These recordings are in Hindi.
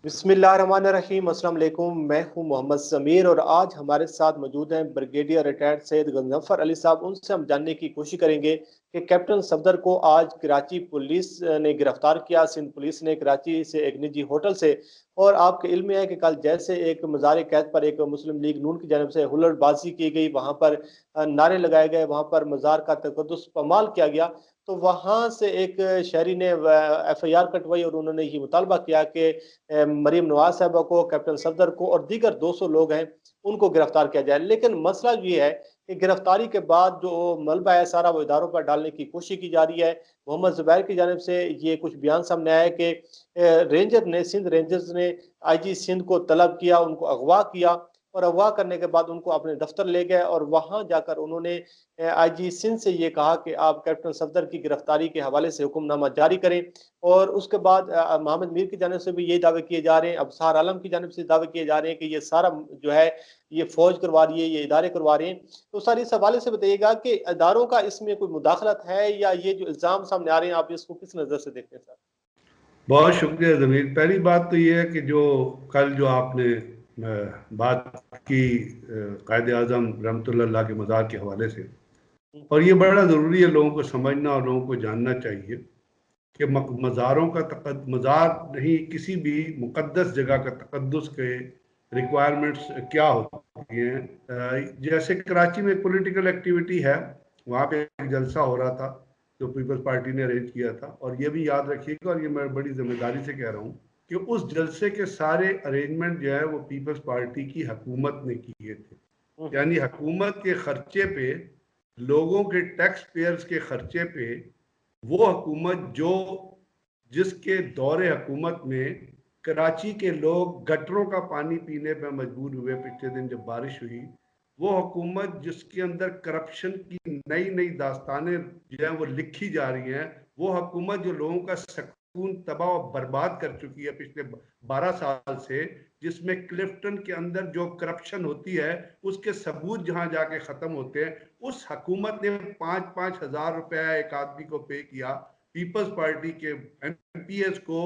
बिस्मिल्लाहिर्रहमानिर्रहीम। अस्सलाम वालेकुम। मैं हूं मोहम्मद समीर और आज हमारे साथ मौजूद हैं ब्रिगेडियर रिटायर्ड सैयद गंजफर अली साहब। उनसे हम जानने की कोशिश करेंगे कि कैप्टन सफदर को आज कराची पुलिस ने गिरफ्तार किया। सिंध पुलिस ने कराची से एक निजी होटल से। और आपके इल्म में है कि कल जैसे एक मज़ार कैद पर एक मुस्लिम लीग नून की जानब से हुल्लड़बाजी की गई, वहाँ पर नारे लगाए गए, वहाँ पर मज़ार का तकद्दुस पमाल किया गया, तो वहाँ से एक शहरी ने FIR कटवाई और उन्होंने ये मुतालबा किया कि मरीम नवाज साहबा को, कैप्टन सफदर को और दीगर 200 लोग हैं उनको गिरफ्तार किया जाए। लेकिन मसला ये है कि गिरफ्तारी के बाद जो मलबा है सारा वो इदारों पर डालने की कोशिश की जा रही है। मोहम्मद जुबैर की जानब से ये कुछ बयान सामने आया कि रेंजर ने, सिंध रेंजर्स ने IG सिंध को तलब किया, उनको अगवा किया और अगवा करने के बाद उनको अपने दफ्तर ले गए और वहां जाकर उन्होंने IG सिंध से ये कहा कि आप कैप्टन सफदर की गिरफ्तारी के हवाले से हुक्मनामा जारी करें। और उसके बाद मोहम्मद मीर की जानब से भी ये दावे किए जा रहे हैं, अबसार आलम की जानब से दावे किए जा रहे हैं कि ये सारा जो है ये फौज करवा रही है, ये इदारे करवा रहे हैं। तो सर इस हवाले से बताइएगा कि इदारों का इसमें कोई मुदाखलत है या ये जो इल्ज़ाम सामने आ रहे हैं आप इसको किस नज़र से देखते हैं सर? बहुत शुक्रिया ज़मीर। पहली बात तो ये है कि जो कल जो आपने बात की कायद आज़म रहमतुल्लाह के मज़ार के हवाले से, और ये बड़ा ज़रूरी है लोगों को समझना और लोगों को जानना चाहिए कि मज़ारों का मज़ार नहीं, किसी भी मुक़द्दस जगह का तक़द्दुस के रिक्वायरमेंट्स क्या होती हैं। जैसे कराची में पॉलिटिकल एक्टिविटी है, वहाँ पे एक जलसा हो रहा था जो पीपल्स पार्टी ने अरेंज किया था, और ये भी याद रखिएगा और ये मैं बड़ी जिम्मेदारी से कह रहा हूँ कि उस जलसे के सारे अरेंजमेंट जो है वो पीपल्स पार्टी की हुकूमत ने किए थे। यानी हुकूमत के खर्चे पे, लोगों के टैक्स पेयर्स के खर्चे पे, वो हुकूमत जो जिसके दौरे हुकूमत में कराची के लोग गटरों का पानी पीने पर मजबूर हुए पिछले दिन जब बारिश हुई, वो हुकूमत जिसके अंदर करप्शन की नई नई दास्तानें जो है वो लिखी जा रही हैं, वो हुकूमत जो लोगों का सुकून तबाह और बर्बाद कर चुकी है पिछले 12 साल से, जिसमें क्लिफ्टन के अंदर जो करप्शन होती है उसके सबूत जहां जाके खत्म होते हैं, उस हुकूमत ने 5-5 हज़ार रुपया एक आदमी को पे किया पीपल्स पार्टी के MPs को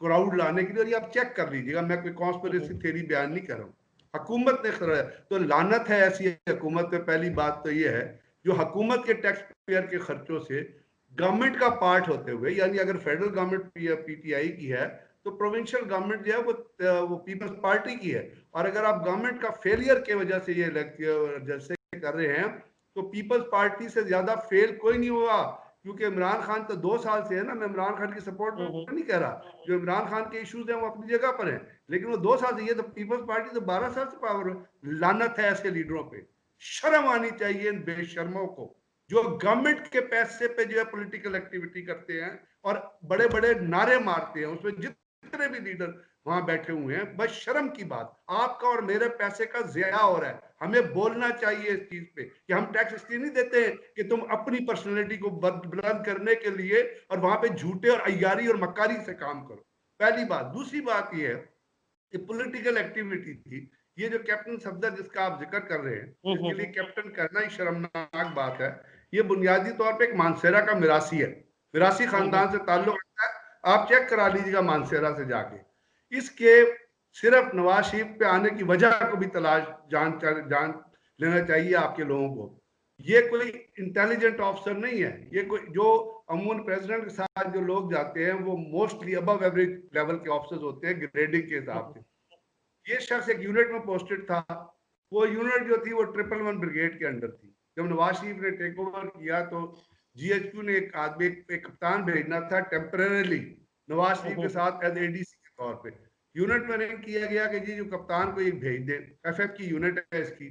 क्राउड लाने के लिए। और ये आप चेक कर लीजिएगा, मैं कोई कॉन्स्पिरेसी थ्योरी बयान नहीं कर रहा हूँ, हुकूमत ने कराया। तो लानत है ऐसी हुकूमत पे। पहली बात तो ये है जो हुकूमत के टैक्स पेयर के खर्चों से गवर्नमेंट का पार्ट होते हुए, यानी अगर फेडरल गवर्नमेंट PTI की है तो प्रोविंशियल गवर्नमेंट जो है वो पीपल्स पार्टी की है। और अगर आप गवर्नमेंट का फेलियर के वजह से ये जैसे कर रहे हैं तो पीपल्स पार्टी से ज्यादा फेल कोई नहीं हुआ, क्योंकि इमरान खान तो 2 साल से है ना। मैं इमरान खान की सपोर्ट में नहीं कह रहा, जो इमरान खान के इश्यूज हैं वो अपनी जगह पर हैं, लेकिन वो 2 साल से, ये तो पीपल्स पार्टी तो 12 साल से पावर में। लानत है ऐसे लीडरों पे, शर्म आनी चाहिए इन बेशर्मों को जो गवर्नमेंट के पैसे पे जो है पॉलिटिकल एक्टिविटी करते हैं और बड़े बड़े नारे मारते हैं। उसमें जितने भी लीडर वहां बैठे हुए हैं, बस शर्म की बात, आपका और मेरे पैसे का ज़िया हो रहा है। हमें बोलना चाहिए इस चीज पे कि हम टैक्स इसलिए नहीं देते हैं कि तुम अपनी पर्सनैलिटी को बुलंद करने के लिए और वहां पे झूठे और अय्यारी और मक्कारी से काम करो। पहली बात। दूसरी बात यह है कि पॉलिटिकल एक्टिविटी थी, ये जो कैप्टन सफदर जिसका आप जिक्र कर रहे हैं, जिसके लिए कैप्टन करना ही शर्मनाक बात है, ये बुनियादी तौर पे एक मानसेरा का मिरासी है, मिरासी खानदान से ताल्लुक रखता है। आप चेक करा लीजिएगा मानसेरा से जाके। इसके सिर्फ नवाज शरीफ पे आने की वजह को भी तलाश जान लेना चाहिए आपके लोगों को। ये कोई इंटेलिजेंट ऑफिसर नहीं है, ये कोई जो अमूमन प्रेसिडेंट के साथ जो लोग जाते हैं वो मोस्टली अबव एवरेज लेवल के ऑफिसर्स होते हैं ग्रेडिंग के हिसाब से। ये शख्स एक यूनिट में पोस्टेड था, वो यूनिट जो थी वो 111 ब्रिगेड के अंडर थी। जब नवाज शरीफ ने टेक ओवर किया तो GHQ ने एक आदमी, एक कप्तान भेजना था टेम्परेली नवाज शरीफ के साथ एज ADC के तौर पे। यूनिट में नहीं किया गया कि जी जो कप्तान को एक भेज दे, FF की यूनिट है इसकी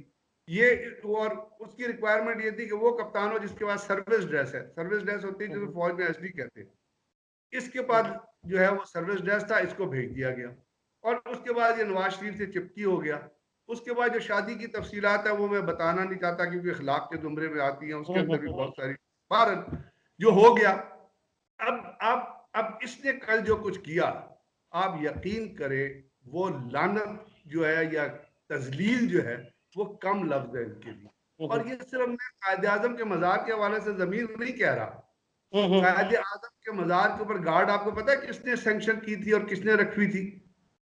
ये, और उसकी रिक्वायरमेंट ये थी कि वो कप्तान हो जिसके पास सर्विस ड्रेस है। सर्विस ड्रेस होती है जिसे फौज में SD कहते हैं। इसके पास जो है वो सर्विस ड्रेस था, इसको भेज दिया गया और उसके बाद ये नवाज शरीफ से चिपकी हो गया। उसके बाद जो शादी की तफसीलात है वो मैं बताना नहीं चाहता क्योंकि अखलाक के जुमरे में आती हैं, उसके अंदर भी बहुत सारी बार जो हो गया। अब इसने कल जो कुछ किया, आप यकीन करें वो लानत जो है या तजलील जो है वो कम लफ्ज है इनके लिए। और ये सिर्फ मैं कायद आजम के मज़ार के हवाले से ज़मीर नहीं कह रहा, कायद आजम के मज़ार के ऊपर गार्ड आपको पता है किसने सैंक्शन की थी और किसने रखी थी?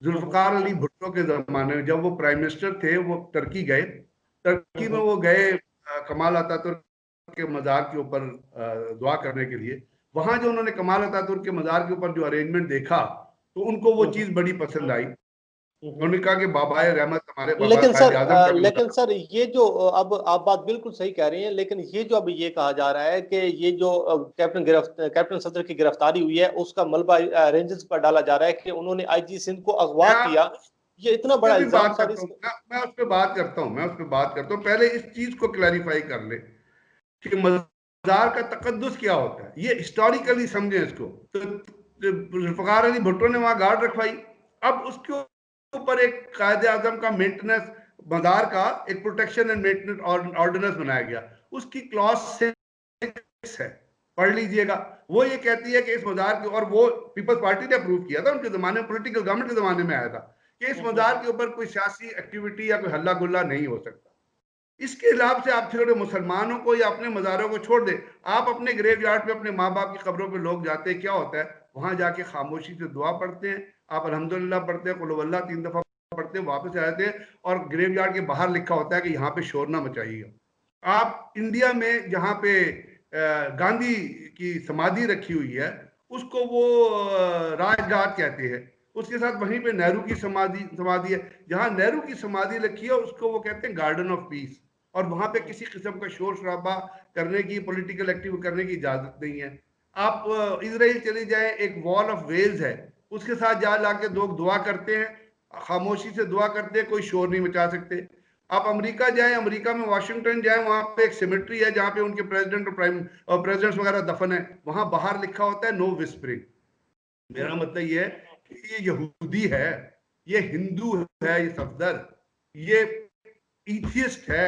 जुल्फकार अली भुट्टो के जमाने में, जब वो प्राइम मिनिस्टर थे, वो टर्की गए। टर्की में वो गए कमाल अतातुर्क के मजार के ऊपर दुआ करने के लिए। वहां जो उन्होंने कमाल अतातुर्क के मजार के ऊपर जो अरेंजमेंट देखा, तो उनको वो चीज बड़ी पसंद आई। उन्होंने कहा कि बाबाए रहमत हमारे बाबा लेकिन कायद आजम का भी लेकिन मजार। सर ये जो अब आप बात बिल्कुल सही कह रही हैं, लेकिन ये जो अब ये कहा जा रहा है कि ये जो कैप्टन सदर की गिरफ्तारी हुई है उसका मलबा रेंजर्स पर डाला जा रहा है कि उन्होंने आईजी सिंध को अगवा किया। ये इतना उस बड़ा पर भी इल्जाम बात सर करता हूँ मैं उस पर बात करता हूँ, पहले इस चीज को क्लैरिफाई कर ले कि मजार का तकद्दुस क्या होता है, ये हिस्टोरिकली समझे इसको। तो जुल्फकार अली भुट्टो ने वहां गार्ड रखवाई। अब उसके ऊपर एक कायदे आजम का मेंटेनेंस, मजार का एक प्रोटेक्शन एंड मेंटेनेंस ऑर्डिनेंस बनाया गया। उसकी क्लॉज 6 है, पढ़ लीजिएगा। वो ये कहती है कि इस मजार के, और वो पीपल्स पार्टी ने अप्रूव किया था, उनके जमाने में, पॉलिटिकल गवर्नमेंट के जमाने में आया था, कि इस मजार के ऊपर कोई सियासी एक्टिविटी या कोई हल्ला गुल्ला नहीं हो सकता। इसके हिसाब से आप छोटे मुसलमानों को या अपने मज़ारों को छोड़ दें। आप अपने ग्रेव यार्ड पे अपने माँ बाप की कब्रों पे लोग जाते हैं, क्या होता है, वहां जाके खामोशी से दुआ पढ़ते हैं, आप अल्हम्दुलिल्लाह पढ़ते हैं, कुल हुवल्लाह 3 दफा पढ़ते हैं, वापस आ जाते हैं, और ग्रेव यार्ड के बाहर लिखा होता है कि यहाँ पे शोर ना मचाइएगा। आप इंडिया में जहाँ पे गांधी की समाधि रखी हुई है, उसको वो राजघाट कहते हैं। उसके साथ वहीं पे नेहरू की समाधि समाधि है। जहां नेहरू की समाधि रखी है उसको वो कहते हैं गार्डन ऑफ पीस, और वहां पे किसी किस्म का शोर शराबा करने की, पॉलिटिकल एक्टिव करने की इजाजत नहीं है। आप इसराइल चले जाएं, एक वॉल ऑफ वेल्स है, उसके साथ जा लाके लोग दुआ करते हैं, खामोशी से दुआ करते हैं, कोई शोर नहीं मचा सकते। आप अमेरिका जाएं, अमेरिका में वाशिंगटन जाएं, वहां पे एक सिमेट्री है जहां पे उनके प्रेसिडेंट और प्रेसिडेंट्स वगैरह दफन है, वहां बाहर लिखा होता है नो विस्परिंग। मेरा मतलब ये है कि ये यहूदी है, ये हिंदू है, ये सफदर, ये इथियस्ट है,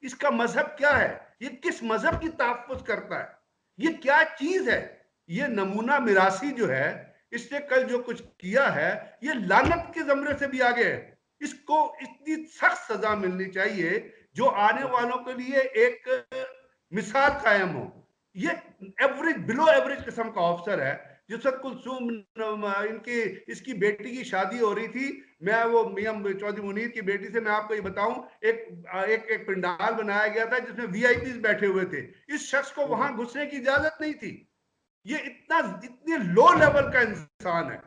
इसका मजहब क्या है, ये किस मजहब की तहफ्फुज करता है, ये क्या चीज है। ये नमूना मिरासी जो है, इसने कल जो कुछ किया है, ये लानत के जमरे से भी आगे है। इसको इतनी सख्त सजा मिलनी चाहिए जो आने वालों के लिए एक मिसाल कायम हो। ये एवरेज, बिलो एवरेज किस्म का ऑफिसर है। जिस वक्त कुलसूम इनकी इसकी बेटी की शादी हो रही थी, मैं वो मियां चौधरी मुनीर की बेटी से मैं आपको ये बताऊं, एक पंडाल बनाया गया था जिसमें वीआईपी बैठे हुए थे। इस शख्स को वहां घुसने की इजाजत नहीं थी। ये इतने लो लेवल का इंसान है,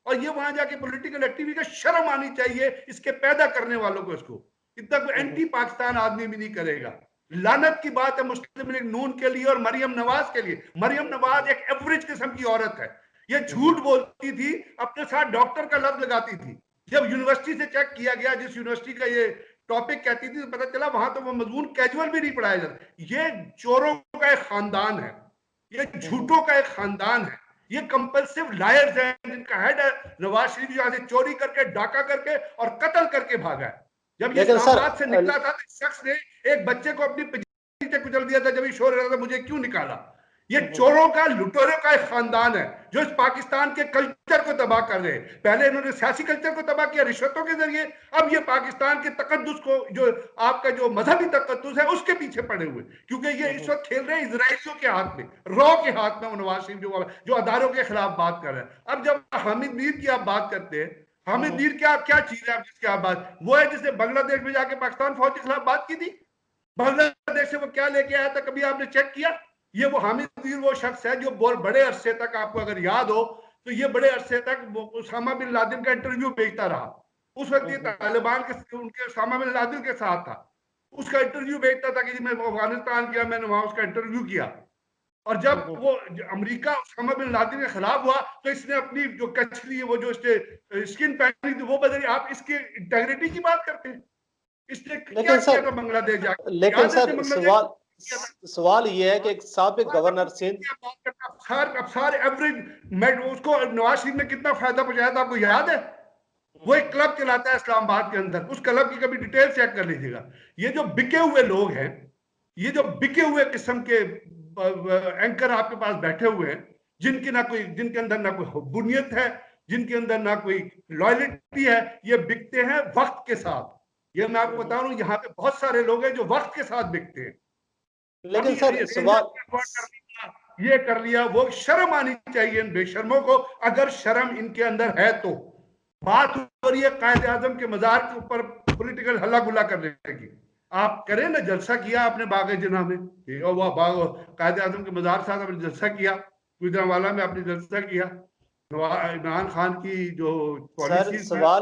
और ये वहां जाके पॉलिटिकल एक्टिविटी का शर्म आनी चाहिए इसके पैदा करने वालों को। इसको इतना कोई एंटी पाकिस्तान आदमी भी नहीं करेगा। लानत की बात है मुस्लिम लीग नून के लिए और मरियम नवाज के लिए। मरियम नवाज एक एवरेज किस्म की औरत है, ये झूठ बोलती थी, अपने साथ डॉक्टर का लफ्ज लगाती थी। जब यूनिवर्सिटी से चेक किया गया, जिस यूनिवर्सिटी का ये टॉपिक कहती थी, तो पता चला वहां तो वो मजमून कैजुअल भी नहीं पढ़ाया जाता। ये चोरों का एक खानदान है, ये झूठों का एक खानदान है, ये कंपल्सिव लायर्स हैं, जिनका हेड है नवाज शरीफ, यहाँ से चोरी करके, डाका करके और कत्ल करके भागा है। जब ये लेकिन सर इस्लामाबाद से निकला था तो इस शख्स ने एक बच्चे को अपनी पीछे कुचल दिया था। जब ये शोर रहा था, मुझे क्यों निकाला। ये चोरों का, लुटेरों का एक खानदान है जो इस पाकिस्तान के कल्चर को तबाह कर रहे हैं। पहले इन्होंने सियासी कल्चर को तबाह किया रिश्वतों के जरिए, अब ये पाकिस्तान के तकद्दुस को, जो आपका जो मजहबी तकद्दुस है, उसके पीछे पड़े हुए, क्योंकि ये इस वक्त खेल रहे हैं इजरायलियों के हाथ में, रॉ के हाथ में। नवाज शरीफ जो अदारों के खिलाफ बात कर रहे हैं। अब जब हामिद मीर की आप बात करते हैं, हामिद मीर क्या चीज है जिसकी आप बात, वो है जिसने बांग्लादेश में जाके पाकिस्तान फौज के खिलाफ बात की थी। बांग्लादेश से वो क्या लेके आया था, कभी आपने चेक किया। ये वो हामिद मीर वो शख्स है जो बहुत बड़े अरसे तक, आपको अगर याद हो तो ये बड़े अरसे तक उसामा बिन लादेन का इंटरव्यू भेजता रहा। उस वक्त ये तालिबान के, उनके उसामा बिन लादेन के साथ था। उसका इंटरव्यू भेजता था कि मैं अफगानिस्तान गया, मैंने वहां उसका इंटरव्यू किया। और जब वो अमेरिका उसामा बिन लादेन के खिलाफ हुआ, तो इसने अपनी जो कचरी है, वो जो इसने स्किन पहनी थी, वो बदली। आप इसकी इंटेग्रिटी की बात करते हैं। इसने क्या लेकिन किया सर था बांग्लादेश जाकर, लेकिन याद है इसने सर बांग्लादेश सवाल किया था। सवाल ये है कि एक साबिक गवर्नर सिंध अफसार एवरेज उसको नवाज शरीफ ने कितना फायदा पहुंचाया था, आपको याद है। वो एक क्लब चलाता है इस्लामाबाद के अंदर, उस क्लब की कभी डिटेल चेक कर लीजिएगा। ये जो बिके हुए लोग हैं, ये जो बिके हुए किस्म के एंकर आपके पास बैठे हुए हैं, जिनके अंदर ना कोई बुनियत है, जिनके अंदर ना कोई लॉयलिटी है, ये बिकते हैं वक्त के साथ। ये मैं आपको बता रहा हूं, यहाँ पे बहुत सारे लोग हैं जो वक्त के साथ बिकते हैं। लेकिन अभी सर सवाल ये कर लिया, वो शर्म आनी चाहिए इन बेशर्मों को, अगर शर्म इनके अंदर है तो। बात हो रही है कायदे आजम के मजार के ऊपर पॉलिटिकल हल्ला गुल्ला करने की। आप करें ना, जलसा किया आपने बाग जना में, वह बाग कायदे आजम के मजार साथ आपने जलसा किया, गुजरांवाला में आपने जलसा किया, इमरान खान की जो सर पॉलिसीज सवाल